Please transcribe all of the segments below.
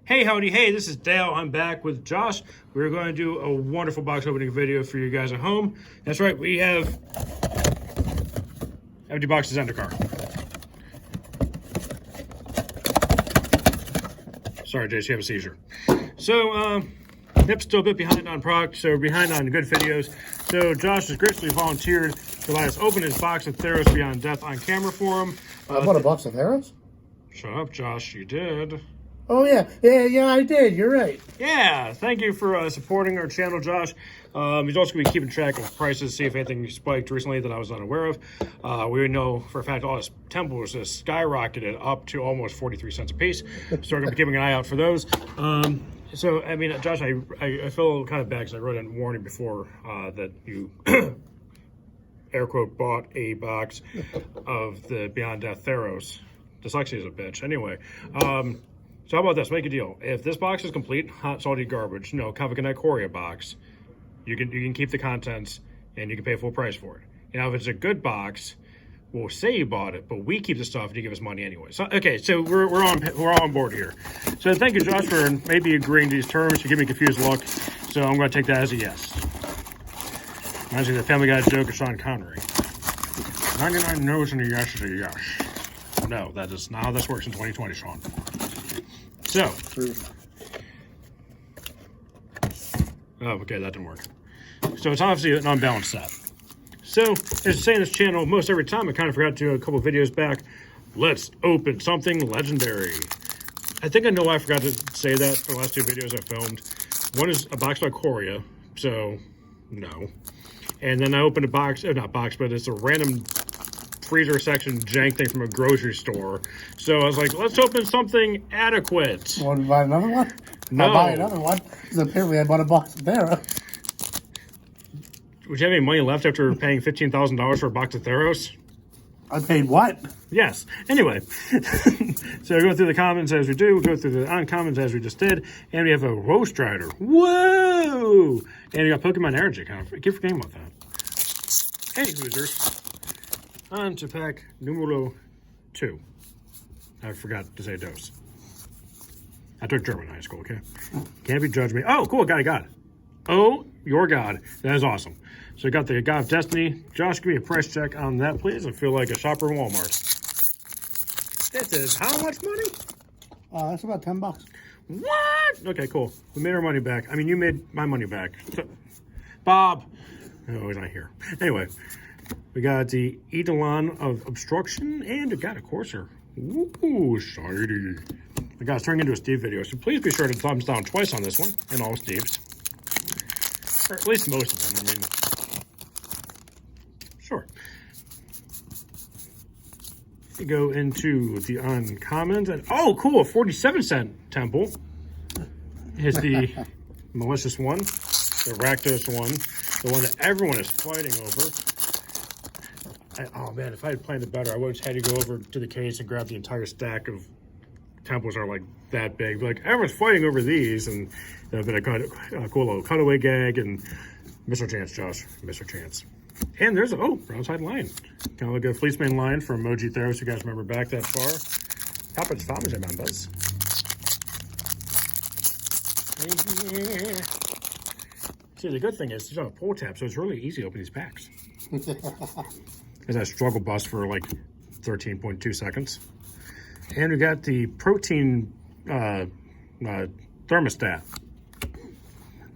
Hey, howdy, hey, this is Dale. I'm back with Josh. We're going to do a wonderful box opening video for you guys at home. That's right, we have empty boxes under car. Sorry, Jace, you have a seizure. So, Nip's still a bit behind on product, so we're behind on good videos. So, Josh has graciously volunteered to let us open his box of Theros Beyond Death on camera for him. I bought a box of Theros? Shut up, Josh, you did. Oh, yeah, I did. You're right. Yeah, thank you for supporting our channel, Josh. He's also going to be keeping track of prices, see if anything spiked recently that I was unaware of. We know for a fact all his temples has skyrocketed up to almost 43 cents a piece. So we're going to be keeping an eye out for those. So, I mean, Josh, I feel kind of bad because I wrote a warning before that you, air quote, bought a box of the Beyond Death Theros. Dyslexia is a bitch. Anyway, so how about this? Make a deal. If this box is complete hot salty garbage, no Kavakanite Korea box, you can keep the contents and you can pay full price for it. Now, if it's a good box, we'll say you bought it, but we keep the stuff and you give us money anyway. So okay, so we're on board here. So thank you, Josh, for maybe agreeing to these terms. You give me a confused look, so I'm going to take that as a yes. Reminds me of the Family Guy joke of Sean Connery. 99 no's and a yes is a yes. No, that is not how this works in 2020, Sean. So, oh, okay, that didn't work. So it's obviously an unbalanced set. So, as I say in this channel, most every time, I kind of forgot to do a couple videos back. Let's open something legendary. I think I know why I forgot to say that for the last two videos I filmed. One is a box by Korea, so no. And then I opened a box, not box, but it's a random freezer section jank thing from a grocery store. So I was like, let's open something adequate. Want to buy another one? No. I'll buy another one, because apparently I bought a box of Theros. Would you have any money left after paying $15,000 for a box of Theros? I paid what? Yes. Anyway, so we go through the comments as we do. We go through the uncommons as we just did. And we have a Roast Rider. Whoa! And we got Pokemon Energy. I keep forgetting about that. Hey, Hoosers. On to pack numero 2. I forgot to say dose. I took German in high school, okay? Can't be judged me. Oh, cool. Got it. Oh, your God. That is awesome. So we got the God of Destiny. Josh, give me a price check on that, please. I feel like a shopper in Walmart. This is how much money? That's about $10. What? Okay, cool. We made our money back. I mean, you made my money back. So, Bob. Oh, he's not here. Anyway, we got the Eidolon of Obstruction, and we got a Courser. Ooh, shiny. The guy's turning into a Steve video, so please be sure to thumbs down twice on this one, and all Steve's. Or at least most of them, I mean. Sure. We go into the uncommons, and oh, cool, a 47-cent temple. Is the malicious one, the Rakdos one, the one that everyone is fighting over. Oh man, if I had planned it better, I would have had to go over to the case and grab the entire stack of temples are like that big. But like everyone's fighting over these, and a bit of a cool little cutaway gag and Mr. Chance, Josh, Mr. Chance. And there's a brown-side lion, kind of like a Fleecemane lion from Emoji Theros. You guys remember back that far? Kappa's farmers are members. See, the good thing is there's a pull tab, so it's really easy to open these packs. As I struggle bus for like 13.2 seconds. And we got the protein thermostat.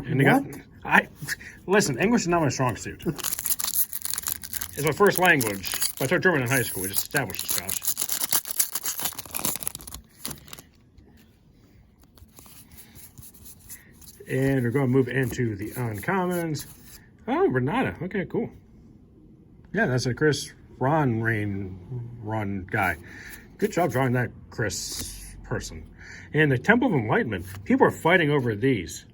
And listen, English is not my strong suit. It's my first language. I took German in high school. We just established this, Josh. And we're going to move into the uncommons. Oh, Renata. Okay, cool. Yeah, that's a Chris Run guy. Good job drawing that Chris person. And the Temple of Enlightenment. People are fighting over these.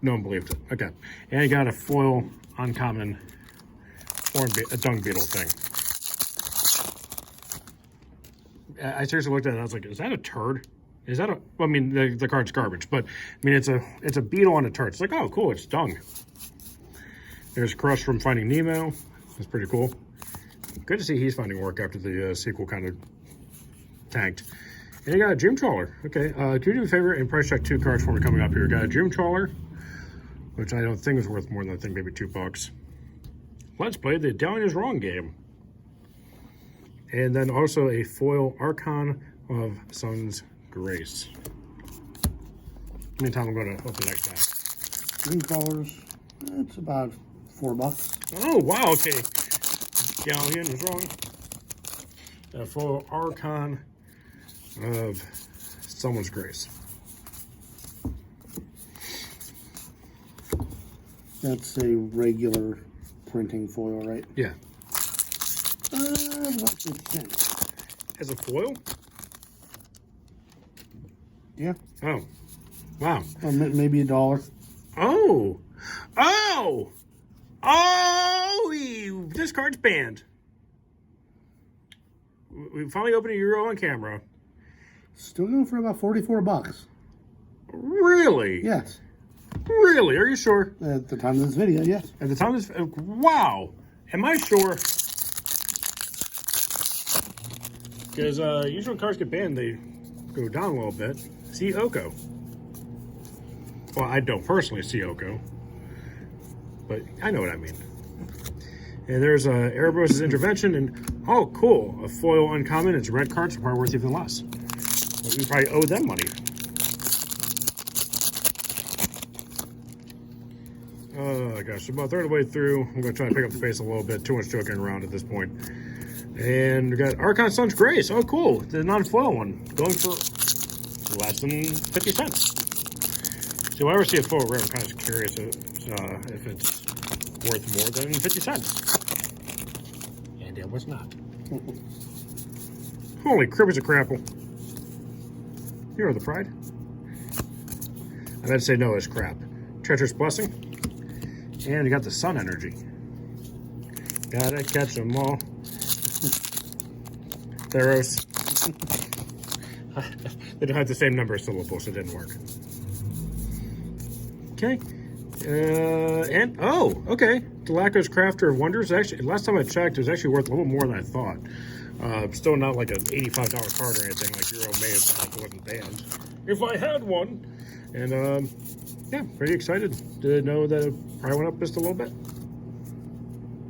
No one believed it. Okay. And you got a foil uncommon a dung beetle thing. I seriously looked at it and I was like, is that a turd? Is that a, well, I mean, the card's garbage, but I mean, it's a beetle on a turd. It's like, oh, cool, it's dung. There's Crush from Finding Nemo. That's pretty cool. Good to see he's finding work after the sequel kind of tanked. And you got a Dream Trawler. Okay, could you do me a favor and price check 2 cards for me coming up here? Got a Dream Trawler, which I don't think is worth more than, I think, maybe $2. Let's play the Dallion is Wrong game. And then also a foil Archon of Sun's Grace. Meantime, I'm going to open the next pack. Green colors. It's about $4. Oh, wow, okay. Dallion is Wrong. A foil Archon of Someone's Grace. That's a regular printing foil, right? Yeah. What's it say? As a foil? Yeah. Oh. Wow. Or maybe $1. Oh. Oh! Oh! This card's banned. We finally opened a Euro on camera. Still going for about $44. Really? Yes. Really? Are you sure? At the time of this video, yes. At the time of this... Wow. Am I sure? Because usually when cards get banned, they go down a little bit. See Oko. Well, I don't personally see Oko, but I know what I mean. And there's Erebos' Intervention, and oh, cool, a foil uncommon. It's red cards, probably worth even less. Well, we probably owe them money. Oh gosh, about a third of the way through. I'm going to try to pick up the pace a little bit. Too much joking around at this point. And we got Archon Sun's Grace. Oh, cool. The non-foil one. Going for less than 50 cents. So whenever I see a foil rare, I'm kind of curious if it's worth more than 50 cents. And it was not. Holy cribbers of crapple. You are the pride. I meant to say no, it's crap. Treacherous Blessing. And you got the Sun Energy. Gotta catch them all. Theros. They don't have the same number of syllables, so it didn't work. Okay. And, oh, okay. Delaco's Crafter of Wonders. Actually, last time I checked, it was actually worth a little more than I thought. Still not like an $85 card or anything like Euro may have been if it wasn't banned. If I had one. And, yeah, pretty excited to know that it probably went up just a little bit.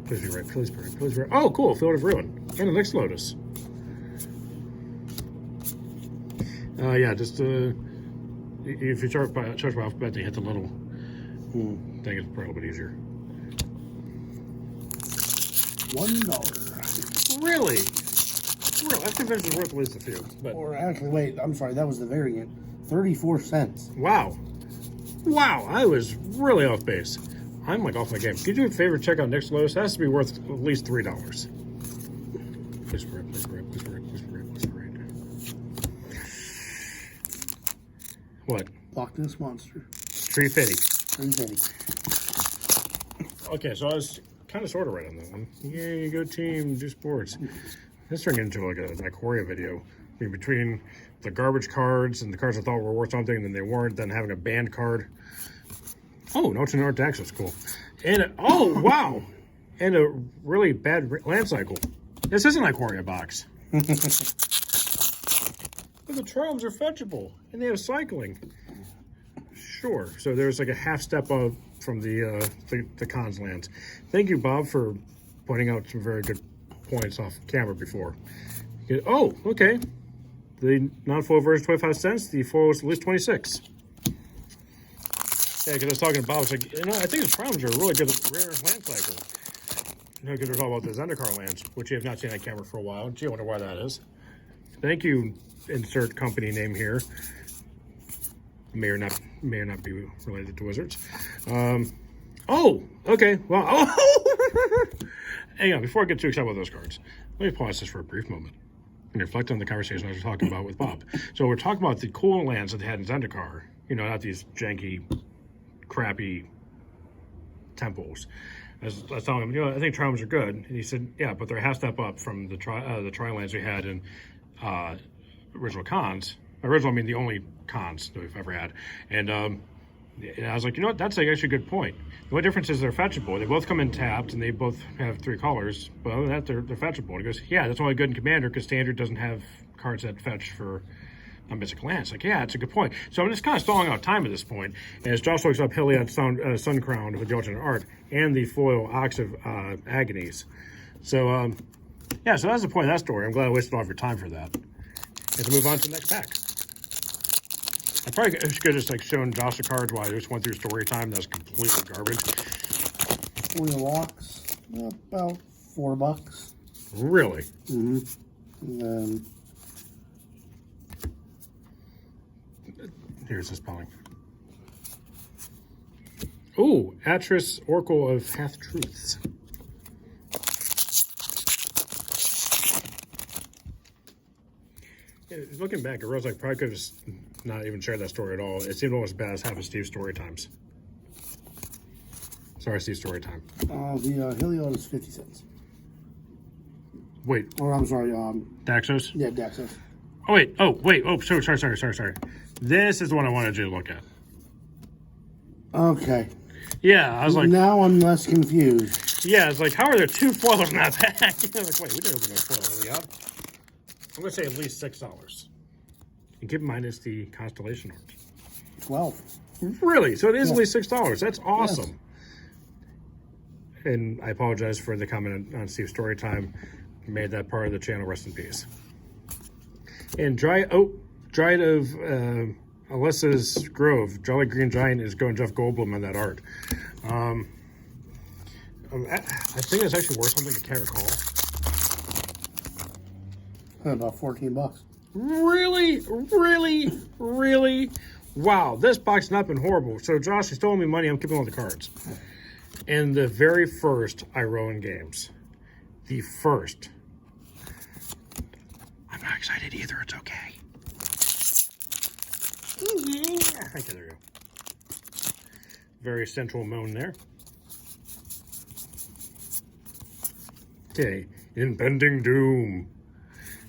Please be right, please be right, please be right. Oh, cool, Field of Ruin. And the next Lotus. Yeah, just, if you charge by alphabet, they hit the little thing, it's probably a little bit easier. $1. Really? Really? I think this is worth at least a few. But Or actually, wait, I'm sorry, that was the variant. 34 cents. wow. Wow, I was really off base. I'm like off my game. Could you do a favor, check out next Lotus? That has to be worth at least $3. Please for it, please for it, please for it, please for it, please for it. What? Loch Ness Monster. Tree Fitty. 350. Okay, so I was kind of sort of right on that one. Yay, go team, do sports. This turned into like an Ikoria video. I mean, between the garbage cards and the cards I thought were worth something and then they weren't, then having a banned card. Oh, no, it's an art deck, so it's cool. And, oh, wow. And a really bad land cycle. This is an Ikoria box. But the Tromes are fetchable, and they have cycling. Sure. So there's like a half step up from the cons lands. Thank you, Bob, for pointing out some very good points off camera before. Oh, okay. The non-foil version 25 cents. The foil is at least 26. Yeah, because I was talking to Bob. I was like, you know, I think the Tromes are a really good rare land cycle. You know, because we're talking about the Zendikar lands, which you have not seen on camera for a while. Gee, I wonder why that is. Thank you, insert company name here. May or not be related to Wizards. Oh, okay. Well, oh. Hang on, before I get too excited about those cards, let me pause this for a brief moment and reflect on the conversation I was talking about with Bob. So we're talking about the cool lands that they had in Zendikar. You know, not these janky, crappy temples. I was telling him, you know, I think Tromes are good. And he said, yeah, but they're a half step up from the tri-lands we had in original cons. Original, I mean the only cons that we've ever had. And I was like, you know what, that's actually a good point. The only difference is they're fetchable. They both come in tapped, and they both have 3 colors. But other than that, they're fetchable. And he goes, yeah, that's only good in Commander, because Standard doesn't have cards that fetch for a Mystic Lance. Like, yeah, that's a good point. So I'm just kind of stalling out time at this point. As Josh looks up Hilliard Sun Crown with the alternate art and the foil Ox of Agonies. So, yeah, so that's the point of that story. I'm glad I wasted all of your time for that. And to move on to the next pack. I probably could have just like shown Josh the cards while I just went through story time. That's completely garbage. Foil locks, about $4. Really? Mm-hmm. And then here's the spelling. Ooh, Atris, Oracle of Half Truths. Looking back, it was like probably could have just not even shared that story at all. It seemed almost as bad as half of Steve's story times. Sorry, Steve's story time. the Heliod is 50 cents. Wait. Or I'm sorry, Daxos? yeah, Daxos. Oh, wait. Oh, sorry. This is the one I wanted you to look at. Okay. Yeah, I was like... Now I'm less confused. Yeah, it's like, how are there two foils in that pack? I was like, wait, we didn't open those foils, Heliod. I'm going to say at least $6. And keep in mind, it's the Constellation art. 12. Really? So it is at least $6. That's awesome. Yes. And I apologize for the comment on Steve's story time. Made that part of the channel. Rest in peace. And Dryad of Alyssa's Grove. Jolly Green Giant is going Jeff Goldblum on that art. I think it's actually worth something. I can't recall. About $14. Really? Wow, this box has not been horrible. So Josh, he's stolen me money. I'm keeping all the cards. And the very first Iroan games. The first. I'm not excited either. It's okay. Okay, there you go. Very central moan there. Okay, Impending Doom.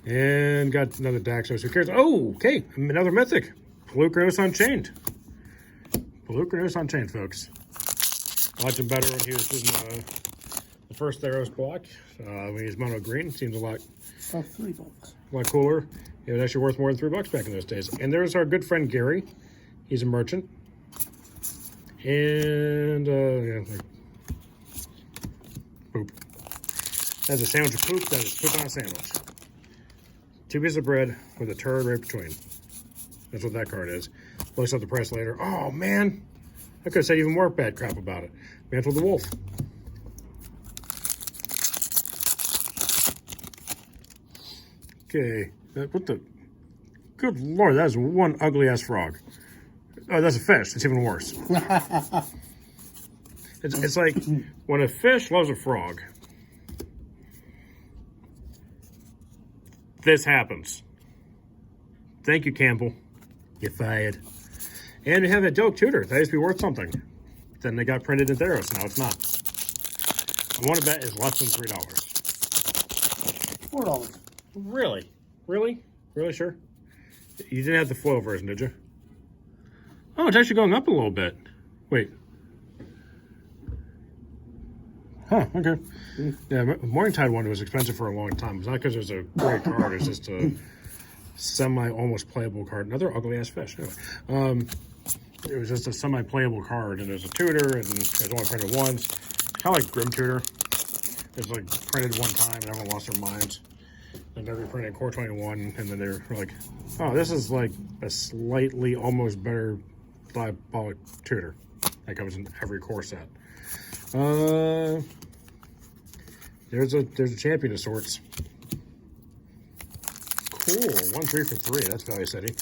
And got another Daxos. Who cares? Oh, okay. Another Mythic. Pelucranos Unchained. Pelucranos Unchained, folks. I liked him better when he was in the first Theros block. When he was mono green, seems a lot $3. a lot cooler. It was actually worth more than $3 back in those days. And there's our good friend Gary. He's a merchant. And poop. That's a sandwich of poop. That is poop on a sandwich. 2 pieces of bread with a turd right between. That's what that card is. Looks up the price later. Oh man, I could have said even more bad crap about it. Mantle the Wolf. Okay, what the? Good lord, that is one ugly ass frog. Oh, that's a fish. It's even worse. It's like when a fish loves a frog. This happens. Thank you, Campbell. You're fired. And we have a Doak Tutor. That used to be worth something. Then they got printed in Theros. Now it's not. I want to bet it's less than $3. $4. Really? Really sure? You didn't have the foil version, did you? Oh, it's actually going up a little bit. Wait. Huh, okay. Yeah, Morningtide one was expensive for a long time. It's not because it was a great card. It's just a semi-almost playable card. Another ugly-ass fish. Anyway, it was just a semi-playable card, and there's a tutor, and it's only printed once. Kind of like Grim Tutor. It's like printed one time, and everyone lost their minds. And they're reprinting Core 21, and then they're like, oh, this is like a slightly almost better diabolic tutor. That comes in every core set. There's a champion of sorts. Cool, 1 3 for 3. That's Value City.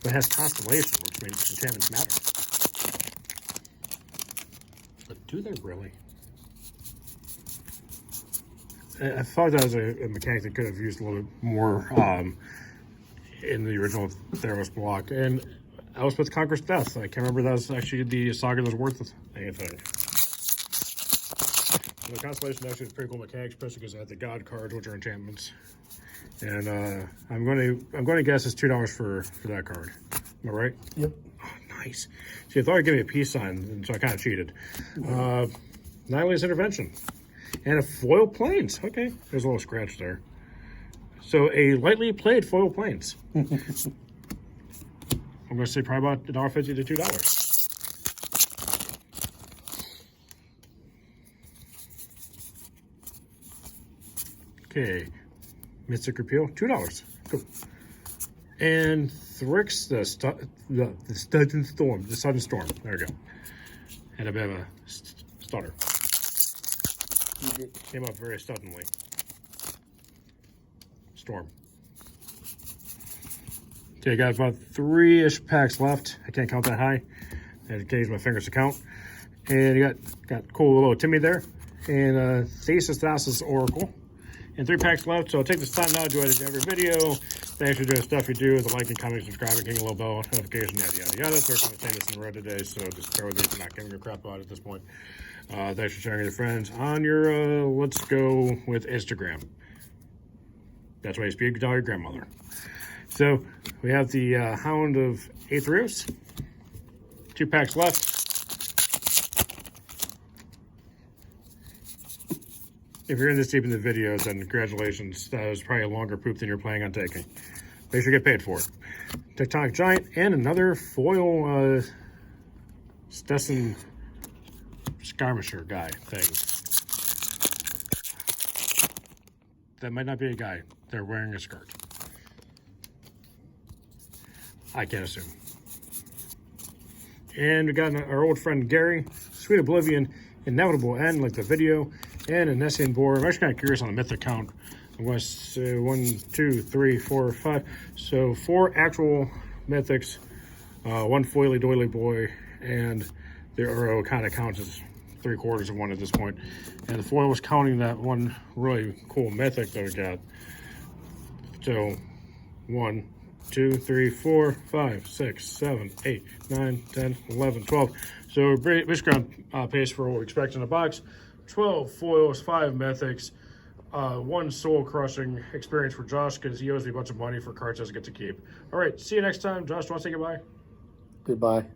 But it has Constellation, which means enchantments matter. But do they really? I thought that was a mechanic that could have used a little bit more in the original Theros block. And Elspeth Conquers Death. I can't remember that was actually the saga that was worth anything. The Constellation actually is pretty cool mechanics, especially because I had the God cards, which are enchantments. And I'm going to guess it's $2 for that card. Am I right? Yep. Oh, nice. See, I thought I'd give me a peace sign, and so I kind of cheated. Nihilist Intervention. And a foil plains. Okay, there's a little scratch there. So a lightly played foil plains. I'm going to say probably about $1.50 to $2. Okay, Mystic Repeal, $2. Cool. And Thrix, the Sudden Storm. There we go. Had a bit of a stutter. Came up very suddenly. Storm. Okay, got about 3-ish packs left. I can't count that high. I had to use my fingers to count. And you got cool little Timmy there. And Thasus Oracle. And 3 packs left, so I'll take this time now to do edit every video. Thanks for doing stuff you do with the liking, comment, subscribing, hitting a little bell, notification, yada, yada, yada. First time I'm saying this in the road today, so just bear with me for not giving a crap about it at this point. Thanks for sharing with your friends on your, let's go with Instagram. That's why you speak to your grandmother. So we have the Hound of Aetherios. 2 packs left. If you're in this deep in the video, then congratulations. That was probably a longer poop than you're planning on taking. Make sure you get paid for it. Tectonic Giant and another foil Stetson skirmisher guy thing. That might not be a guy. They're wearing a skirt. I can't assume. And we got our old friend Gary, Sweet Oblivion, Inevitable End, like the video, and a Nessian Boar. I'm actually kind of curious on the mythic count. I'm going to say 1, 2, 3, 4, 5. So 4 actual mythics, 1 foily doily boy, and the Uro kind of counts as 3/4 of one at this point. And the foil was counting that one really cool mythic that we got. So 1, 2, 3, 4, 5, 6, 7, 8, 9, 10, 11, 12. So basically on pace for what we expect in the box. 12 foils, 5 mythics, 1 soul-crushing experience for Josh because he owes me a bunch of money for cards he doesn't get to keep. All right, see you next time. Josh, do you want to say goodbye? Goodbye.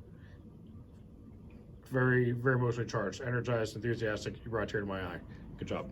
Very, very emotionally charged, energized, enthusiastic. You brought a tear to my eye. Good job.